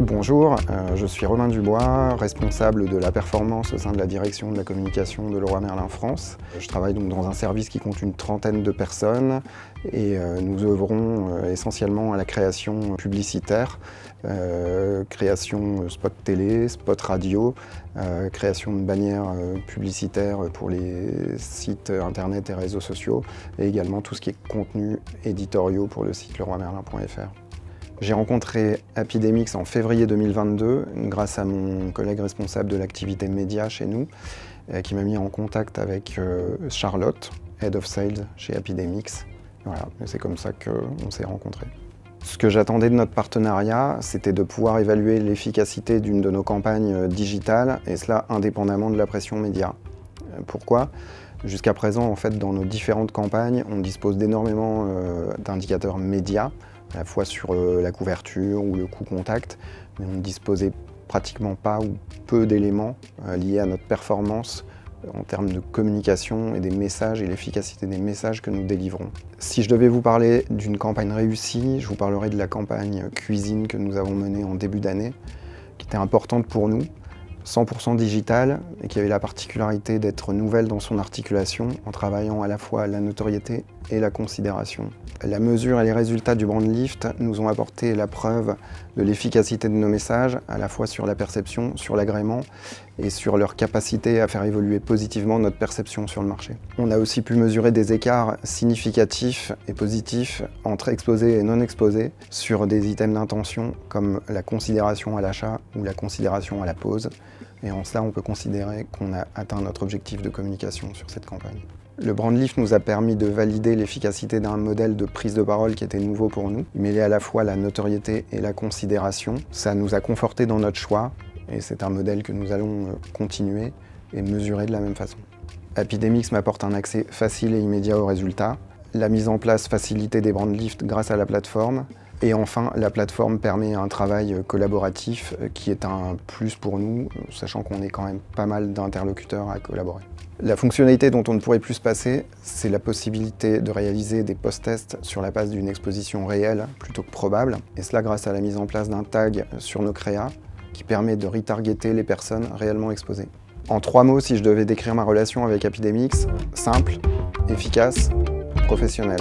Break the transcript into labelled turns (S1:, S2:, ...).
S1: Bonjour, je suis Romain Dubois, responsable de la performance au sein de la direction de la communication de Leroy Merlin France. Je travaille donc dans un service qui compte une trentaine de personnes et nous œuvrons essentiellement à la création publicitaire, création spot télé, spot radio, création de bannières publicitaires pour les sites internet et réseaux sociaux et également tout ce qui est contenu éditoriaux pour le site leroymerlin.fr. J'ai rencontré Epidemix en février 2022 grâce à mon collègue responsable de l'activité média chez nous qui m'a mis en contact avec Charlotte, Head of Sales chez Epidemix. Voilà, c'est comme ça qu'on s'est rencontrés. Ce que j'attendais de notre partenariat, c'était de pouvoir évaluer l'efficacité d'une de nos campagnes digitales et cela indépendamment de la pression média. Pourquoi ? Jusqu'à présent, en fait, dans nos différentes campagnes, on dispose d'énormément d'indicateurs médias, à la fois sur la couverture ou le coût contact, mais on ne disposait pratiquement pas ou peu d'éléments liés à notre performance en termes de communication et des messages et l'efficacité des messages que nous délivrons. Si je devais vous parler d'une campagne réussie, je vous parlerai de la campagne cuisine que nous avons menée en début d'année, qui était importante pour nous, 100% digitale et qui avait la particularité d'être nouvelle dans son articulation en travaillant à la fois la notoriété et la considération. La mesure et les résultats du brand lift nous ont apporté la preuve de l'efficacité de nos messages, à la fois sur la perception, sur l'agrément et sur leur capacité à faire évoluer positivement notre perception sur le marché. On a aussi pu mesurer des écarts significatifs et positifs entre exposés et non exposés sur des items d'intention comme la considération à l'achat ou la considération à la pause. Et en cela, on peut considérer qu'on a atteint notre objectif de communication sur cette campagne. Le brand lift nous a permis de valider l'efficacité d'un modèle de prise de parole qui était nouveau pour nous. Il mêlait à la fois la notoriété et la considération. Ça nous a conforté dans notre choix et c'est un modèle que nous allons continuer et mesurer de la même façon. Epidemix m'apporte un accès facile et immédiat aux résultats. La mise en place facilitée des brand lift grâce à la plateforme. Et enfin, la plateforme permet un travail collaboratif qui est un plus pour nous, sachant qu'on est quand même pas mal d'interlocuteurs à collaborer. La fonctionnalité dont on ne pourrait plus se passer, c'est la possibilité de réaliser des post-tests sur la base d'une exposition réelle plutôt que probable, et cela grâce à la mise en place d'un tag sur nos créas qui permet de retargeter les personnes réellement exposées. En 3 mots, si je devais décrire ma relation avec Epidemix, simple, efficace, professionnelle.